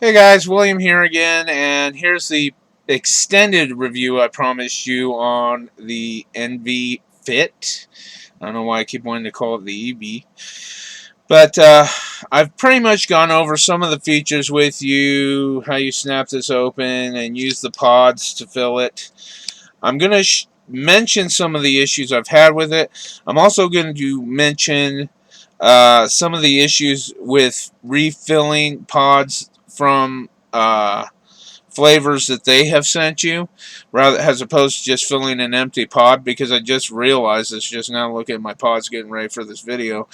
Hey guys, William here again, and here's the extended review I promised you on the Envii Fit. I don't know why I keep wanting to call it the EV, but I've pretty much gone over some of the features with you, how you snap this open and use the pods to fill it. I'm going to mention some of the issues I've had with it. I'm also going to mention some of the issues with refilling pods from flavors that they have sent you, rather as opposed to just filling an empty pod. Because I just realized this just now, looking at my pods, getting ready for this video.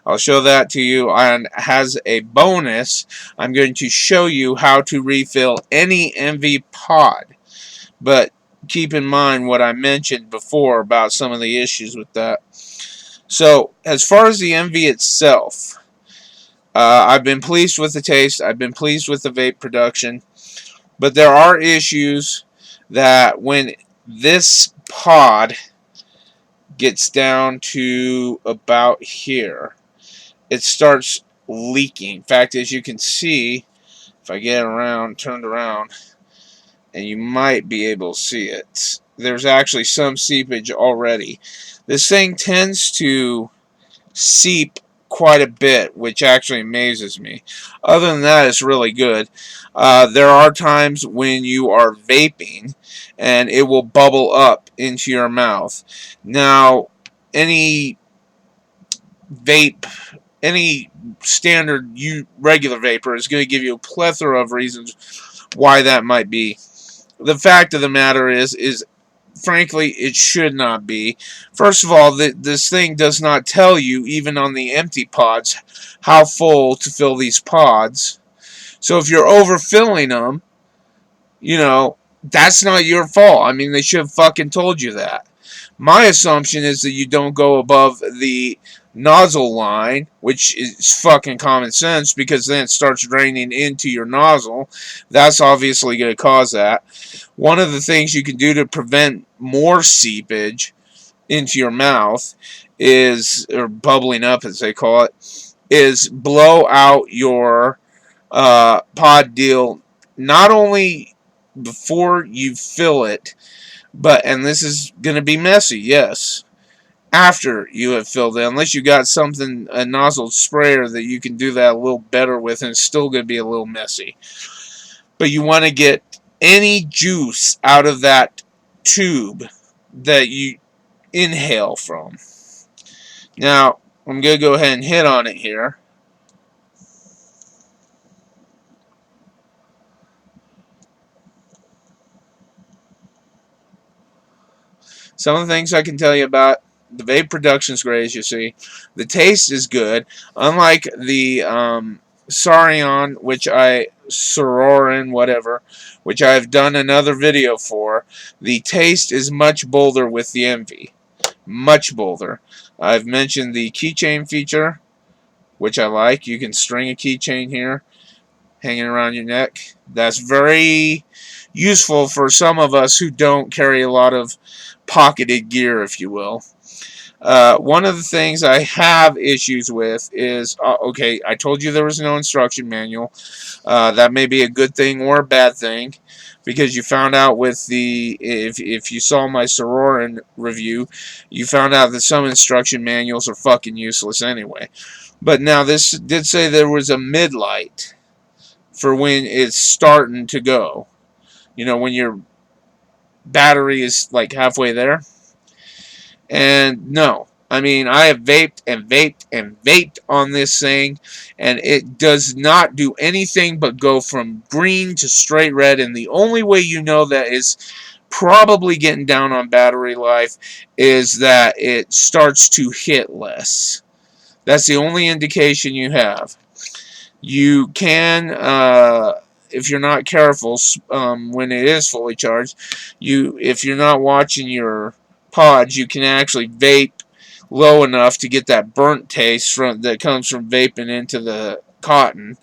I'll show that to you. And as a bonus, I'm going to show you how to refill any Envii pod. But keep in mind what I mentioned before about some of the issues with that. So, as far as the Envii itself, I've been pleased with the taste. I've been pleased with the vape production. But there are issues that when this pod gets down to about here, it starts leaking. In fact, as you can see, if I get around, turned around, and you might be able to see it, there's actually some seepage already. This thing tends to seep quite a bit, which actually amazes me. Other than that, it's really good. There are times when you are vaping and it will bubble up into your mouth. Now, any vape, any standard regular vapor is going to give you a plethora of reasons why that might be. The fact of the matter is frankly, it should not be. First of all, this thing does not tell you, even on the empty pods, how full to fill these pods. So if you're overfilling them, that's not your fault. I mean, they should have fucking told you that. My assumption is that you don't go above the nozzle line, which is fucking common sense, because then it starts draining into your nozzle. That's obviously going to cause that. One of the things you can do to prevent more seepage into your mouth is, or bubbling up as they call it, is blow out your pod deal not only before you fill it, but, and this is going to be messy, yes, after you have filled it, unless you got something, a nozzle sprayer that you can do that a little better with, and it's still going to be a little messy. But you want to get any juice out of that tube that you inhale from. Now, I'm going to go ahead and hit on it here. Some of the things I can tell you about: the vape production is great, as you see. The taste is good. Unlike the Sarion, Sororin, whatever, which I've done another video for, the taste is much bolder with the Envii. Much bolder. I've mentioned the keychain feature, which I like. You can string a keychain here, hanging around your neck. That's very useful for some of us who don't carry a lot of pocketed gear, if you will. One of the things I have issues with is, okay, I told you there was no instruction manual. That may be a good thing or a bad thing, because you found out with the, if you saw my Sororin review, you found out that some instruction manuals are fucking useless anyway. But now this did say there was a mid-light for when it's starting to go. You know, when your battery is like halfway there. And no, I mean, I have vaped and vaped and vaped on this thing, and it does not do anything but go from green to straight red. And the only way you know that is probably getting down on battery life is that it starts to hit less. That's the only indication you have. You can, if you're not careful, when it is fully charged, if you're not watching your pods, you can actually vape low enough to get that burnt taste that comes from vaping into the cotton.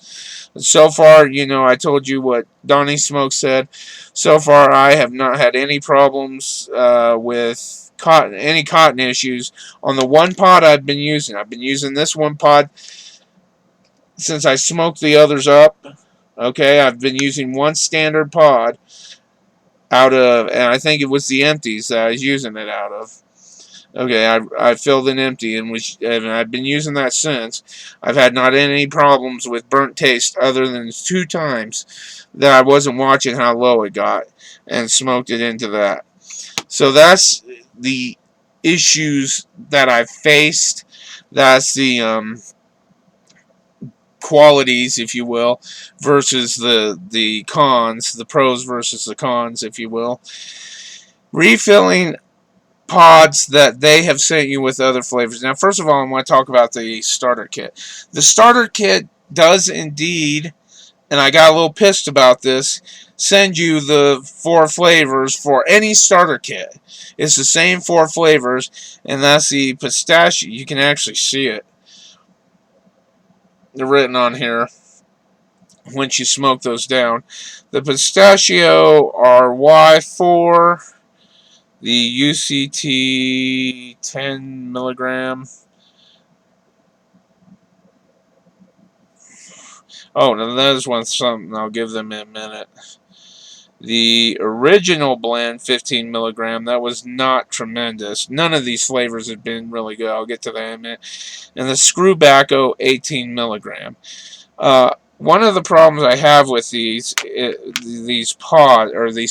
So far, I told you what Donnie Smoke said. So far, I have not had any problems with any cotton issues on the one pod I've been using. I've been using this one pod since I smoked the others up. Okay, I've been using one standard pod out of, and I think it was the empties that I was using it out of. Okay, I filled an empty, and I've been using that since. I've had not any problems with burnt taste other than 2 times that I wasn't watching how low it got and smoked it into that. So that's the issues that I've faced. That's the qualities, if you will, versus the cons, the pros versus the cons, if you will. Refilling pods that they have sent you with other flavors. Now, first of all, I want to talk about the starter kit. The starter kit does indeed, and I got a little pissed about this, send you the 4 flavors for any starter kit. It's the same 4 flavors, and that's the pistachio. You can actually see it. They're written on here once you smoke those down. The pistachio RY4, the UCT 10 milligram. Oh, now that is one something. I'll give them in a minute. The original blend, 15 milligram, that was not tremendous. None of these flavors have been really good. I'll get to that in a minute. And the Screwbacco, 18 milligram. One of the problems I have with these these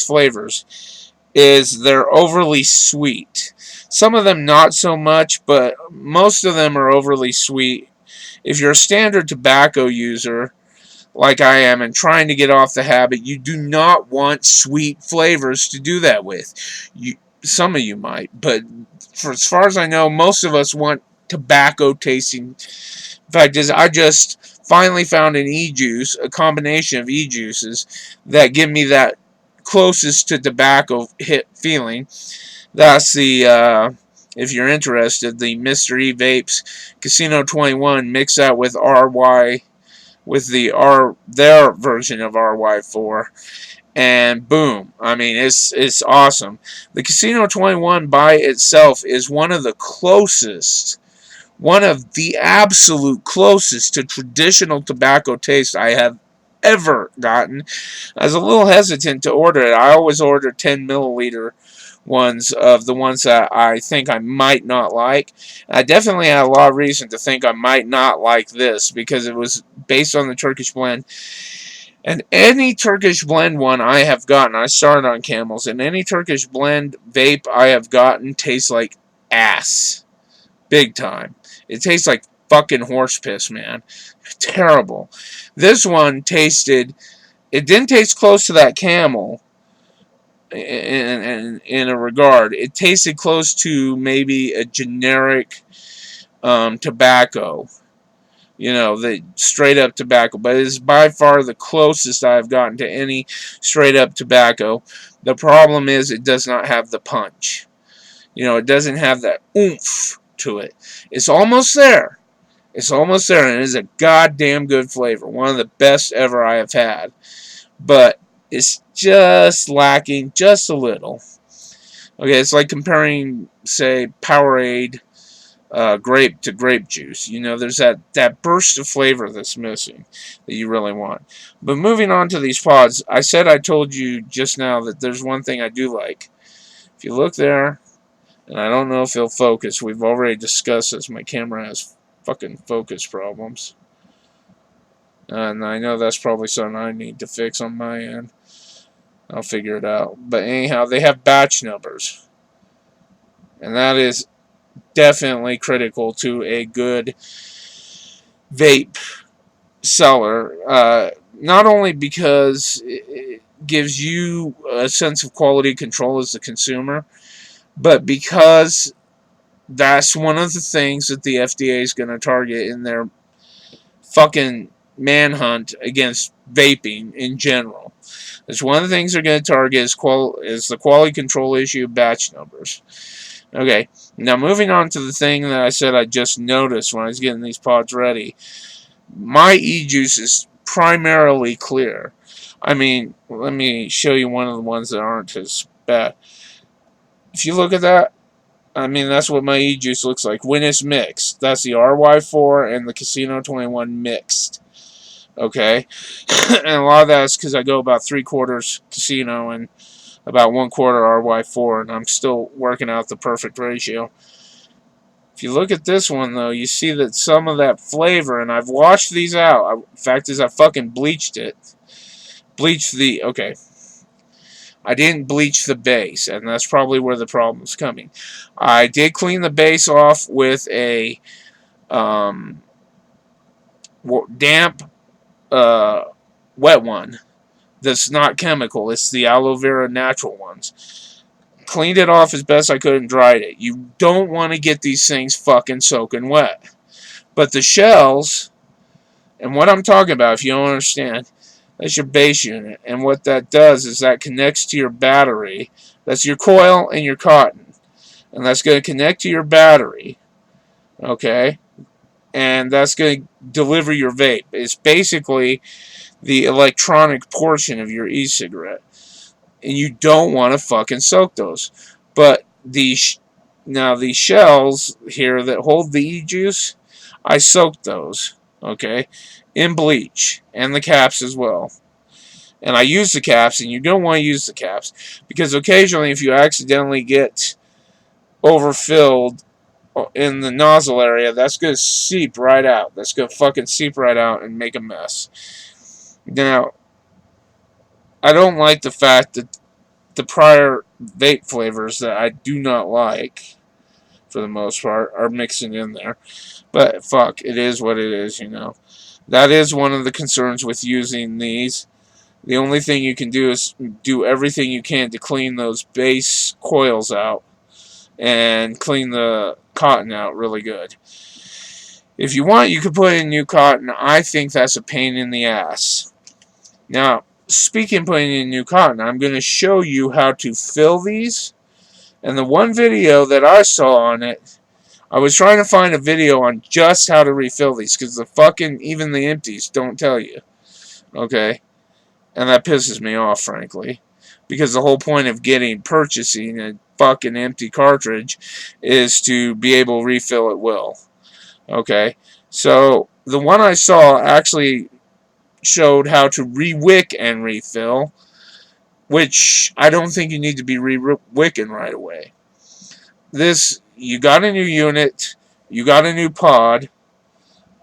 flavors is they're overly sweet. Some of them not so much, but most of them are overly sweet. If you're a standard tobacco user, like I am, and trying to get off the habit, you do not want sweet flavors to do that with. Some of you might, but for as far as I know, most of us want tobacco tasting. In fact, I just finally found an e-juice, a combination of e-juices that give me that closest to tobacco hit feeling. That's the if you're interested, the Mr. E Vapes Casino 21 mix that with RY, with their version of RY4, and boom, I mean, it's awesome. The Casino 21 by itself is one of the absolute closest to traditional tobacco taste I have ever gotten. I was a little hesitant to order it. I always order 10 milliliter ones of the ones that I think I might not like. I definitely had a lot of reason to think I might not like this because it was based on the Turkish blend. And any Turkish blend one I have gotten, I started on Camels, and any Turkish blend vape I have gotten tastes like ass. Big time. It tastes like fucking horse piss, man. Terrible. This one tasted, it didn't taste close to that Camel in a regard. It tasted close to maybe a generic tobacco. You know, the straight up tobacco. But it is by far the closest I've gotten to any straight up tobacco. The problem is it does not have the punch. You know, it doesn't have that oomph to it. It's almost there. It's almost there, and it is a goddamn good flavor. One of the best ever I have had. But it's just lacking just a little. Okay, it's like comparing, say, Powerade grape to grape juice. You know, there's that burst of flavor that's missing that you really want. But moving on to these pods, I told you just now that there's one thing I do like. If you look there, and I don't know if it'll focus. We've already discussed this. My camera has fucking focus problems. And I know that's probably something I need to fix on my end. I'll figure it out. But anyhow, they have batch numbers. And that is definitely critical to a good vape seller. Not only because it gives you a sense of quality control as the consumer, but because that's one of the things that the FDA is going to target in their fucking manhunt against vaping in general. That's one of the things they're going to target is the quality control issue of batch numbers. Okay, now moving on to the thing that I said I just noticed when I was getting these pods ready. My e-juice is primarily clear. I mean, let me show you one of the ones that aren't as bad. If you look at that, I mean, that's what my e-juice looks like when it's mixed. That's the RY4 and the Casino 21 mixed. Okay, and a lot of that is because I go about 3/4 casino and about 1/4 RY4, and I'm still working out the perfect ratio. If you look at this one, though, you see that some of that flavor, and I've washed these out. The fact is, I fucking bleached it. Okay, I didn't bleach the base, and that's probably where the problem's coming. I did clean the base off with a damp, wet one that's not chemical. It's the aloe vera natural ones. Cleaned it off as best I could and dried it. You don't want to get these things fucking soaking wet. But the shells, and what I'm talking about, if you don't understand, that's your base unit. And what that does is that connects to your battery. That's your coil and your cotton. And that's going to connect to your battery. Okay? And that's going to deliver your vape. It's basically the electronic portion of your e-cigarette. And you don't want to fucking soak those. But now the shells here that hold the e-juice, I soaked those, okay, in bleach, and the caps as well. And I use the caps, and you don't want to use the caps, because occasionally if you accidentally get overfilled in the nozzle area, that's going to seep right out. That's going to fucking seep right out and make a mess. Now, I don't like the fact that the prior vape flavors that I do not like, for the most part, are mixing in there. But fuck, it is what it is, you know. That is one of the concerns with using these. The only thing you can do is do everything you can to clean those base coils out and clean the cotton out really good. If you want, you could put in new cotton. I think that's a pain in the ass. Now, speaking of putting in new cotton, I'm going to show you how to fill these. And the one video that I saw on it, I was trying to find a video on just how to refill these, because the fucking, even the empties don't tell you. Okay? And that pisses me off, frankly. Because the whole point of purchasing a fucking empty cartridge is to be able to refill it well. Okay? So, the one I saw actually showed how to re-wick and refill, which I don't think you need to be re-wicking right away. This, you got a new unit, you got a new pod,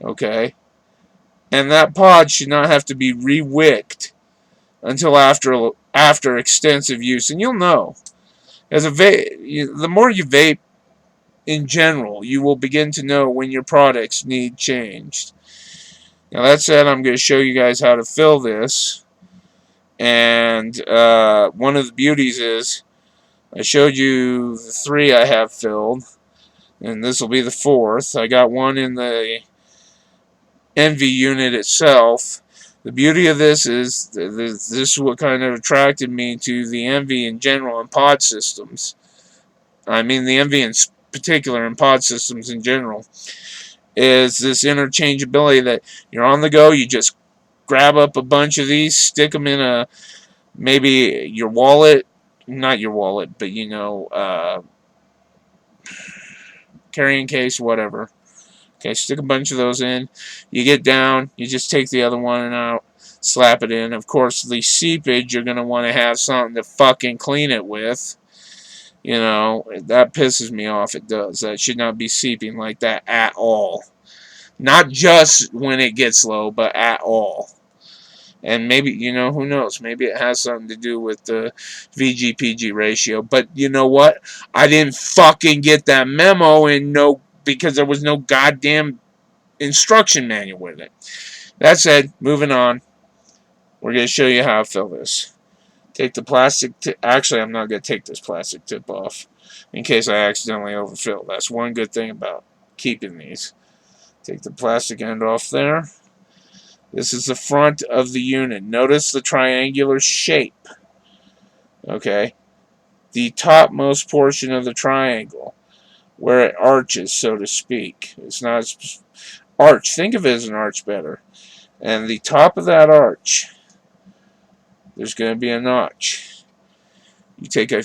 okay, and that pod should not have to be re-wicked until after extensive use, and you'll know. As a the more you vape in general, you will begin to know when your products need changed. Now that said, I'm going to show you guys how to fill this, and one of the beauties is I showed you the 3 I have filled, and this will be the 4th. I got one in the Envii unit itself. The beauty of this is this is what kind of attracted me to the Envii in general and pod systems. I mean the Envii in particular and pod systems in general. Is this interchangeability that you're on the go, you just grab up a bunch of these, stick them in maybe your wallet, not your wallet, but you know, carrying case, whatever. Okay, stick a bunch of those in. You get down, you just take the other one out, slap it in. Of course, the seepage, you're going to want to have something to fucking clean it with. You know, that pisses me off. It does. That should not be seeping like that at all. Not just when it gets low, but at all. And maybe, you know, who knows? Maybe it has something to do with the VG-PG ratio. But you know what? I didn't fucking get that memo because there was no goddamn instruction manual with it. That said, moving on. We're going to show you how to fill this. Take the plastic tip. Actually, I'm not going to take this plastic tip off in case I accidentally overfill. That's one good thing about keeping these. Take the plastic end off there. This is the front of the unit. Notice the triangular shape. Okay. The topmost portion of the triangle, where it arches, so to speak. It's not arch. Think of it as an arch better. And the top of that arch, there's going to be a notch. You take a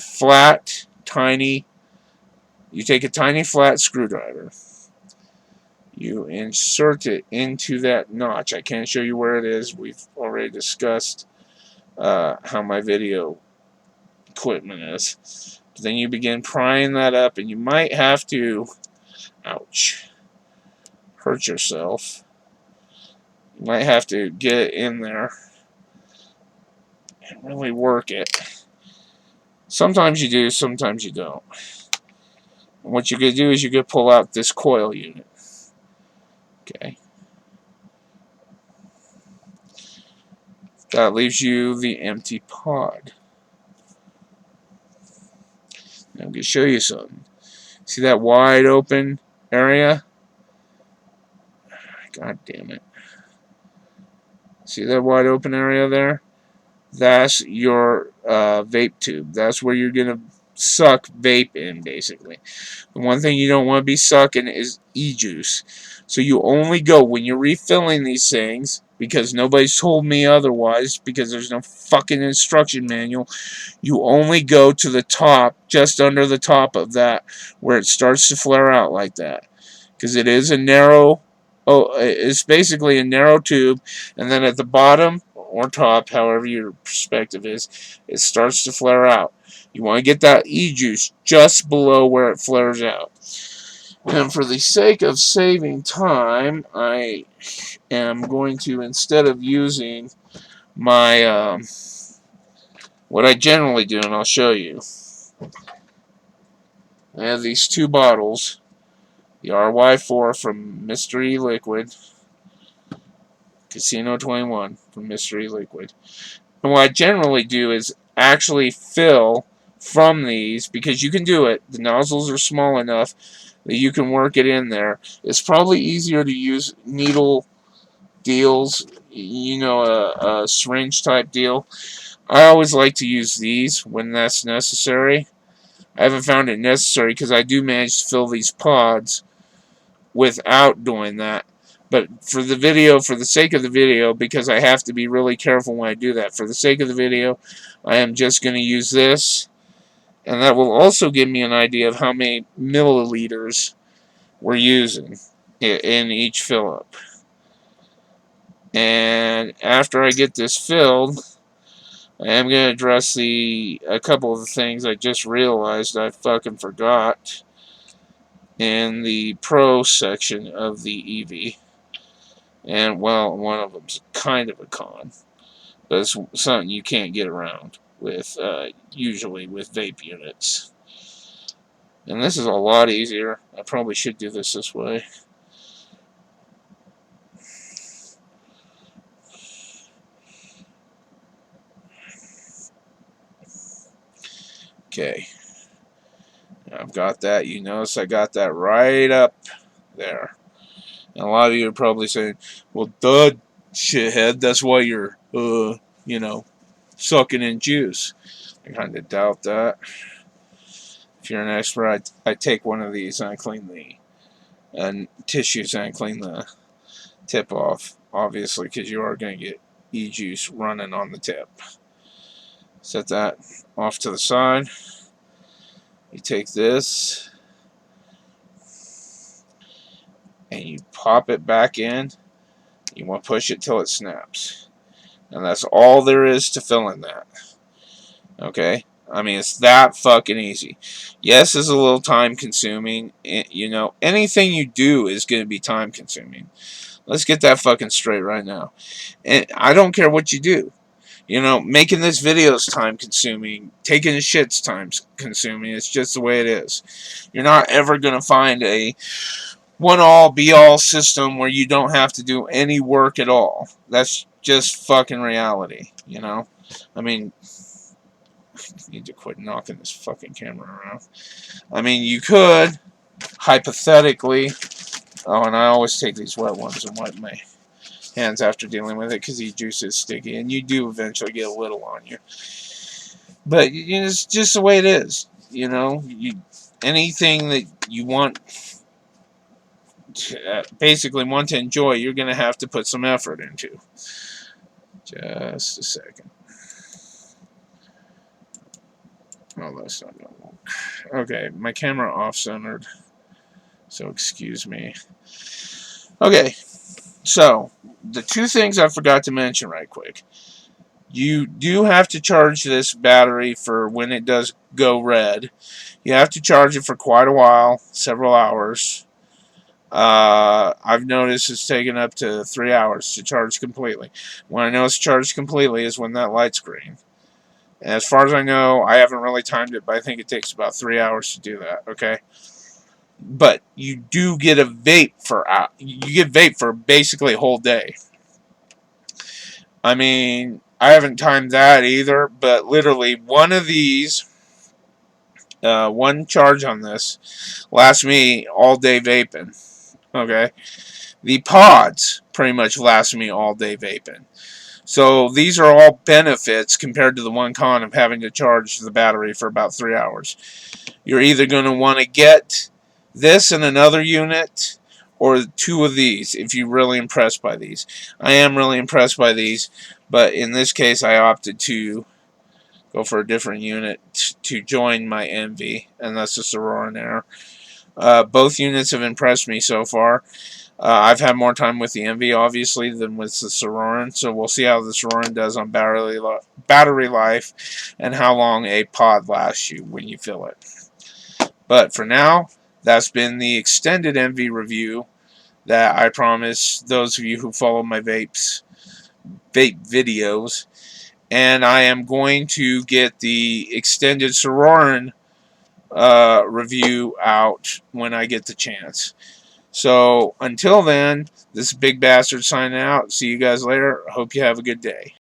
tiny flat screwdriver. you insert it into that notch. I can't show you where it is. We've already discussed how my video equipment is. But then you begin prying that up, and you might have to, ouch, hurt yourself. You might have to get it in there and really work it. Sometimes you do, sometimes you don't. And what you're going to do is you're going to pull out this coil unit. Okay. That leaves you the empty pod. Now I'm going to show you something. See that wide open area? God damn it. See that wide open area there? That's your vape tube. That's where you're going to suck vape in, basically. The one thing you don't want to be sucking is e-juice. So you only go, when you're refilling these things, because nobody's told me otherwise, because there's no fucking instruction manual, you only go to the top, just under the top of that, where it starts to flare out like that. Because it is a narrow, it's basically a narrow tube, and then at the bottom, or top, however your perspective is, it starts to flare out. You want to get that e-juice just below where it flares out. And for the sake of saving time, I am going to, instead of using my, what I generally do, and I'll show you, I have these two bottles, the RY4 from Mystery Liquid, Casino 21 from Mystery Liquid. And what I generally do is actually fill from these, because you can do it. The nozzles are small enough that you can work it in there. It's probably easier to use needle deals, you know, a syringe type deal. I always like to use these when that's necessary. I haven't found it necessary because I do manage to fill these pods without doing that. But for the video, for the sake of the video, because I have to be really careful when I do that, for the sake of the video, I am just going to use this. And that will also give me an idea of how many milliliters we're using in each fill-up. And after I get this filled, I am going to address a couple of the things I just realized I fucking forgot in the pro section of the Envii. And, well, one of them's kind of a con. But it's something you can't get around with, usually with vape units. And this is a lot easier. I probably should do this way. Okay. I've got that. You notice I got that right up there. And a lot of you are probably saying, well, duh, shithead, that's why you're, you know, sucking in juice. I kind of doubt that. If you're an expert, I take one of these and I clean the tissues and I clean the tip off, obviously, because you are going to get e-juice running on the tip. Set that off to the side. You take this and you pop it back in. You want to push it till it snaps. And that's all there is to filling that. Okay? I mean, it's that fucking easy. Yes, it's a little time consuming. You know, anything you do is going to be time consuming. Let's get that fucking straight right now. And I don't care what you do. You know, making this video is time consuming. Taking a shit's time consuming. It's just the way it is. You're not ever going to find a one-all, be-all system where you don't have to do any work at all. That's just fucking reality, you know? I mean, I need to quit knocking this fucking camera around. I mean, you could, hypothetically, oh, and I always take these wet ones and wipe my hands after dealing with it because the juice is sticky, and you do eventually get a little on you. But you know, it's just the way it is, you know? Anything that you want... basically want to enjoy, you're going to have to put some effort into. Just a second. Oh, that's not going to work. Okay, my camera off-centered, so excuse me. Okay, so the two things I forgot to mention right quick. You do have to charge this battery for when it does go red. You have to charge it for quite a while, several hours. I've noticed it's taken up to 3 hours to charge completely. When I know it's charged completely is when that light's green. And as far as I know, I haven't really timed it, but I think it takes about 3 hours to do that. Okay, but you do get a vape for basically a whole day. I mean, I haven't timed that either, but literally one of these, one charge on this lasts me all day vaping. Okay, the pods pretty much last me all day vaping. So these are all benefits compared to the one con of having to charge the battery for about 3 hours. You're either going to want to get this in another unit or two of these if you're really impressed by these. I am really impressed by these, but in this case I opted to go for a different unit to join my Envii, and that's the Sororan Air. Both units have impressed me so far. I've had more time with the Envii, obviously, than with the Sororan, so we'll see how the Sororan does on battery life and how long a pod lasts you when you fill it. But for now, that's been the extended Envii review that I promise those of you who follow my vape videos. And I am going to get the extended Sororan review out when I get the chance. So until then, this is Big Bastard signing out. See you guys later. I hope you have a good day.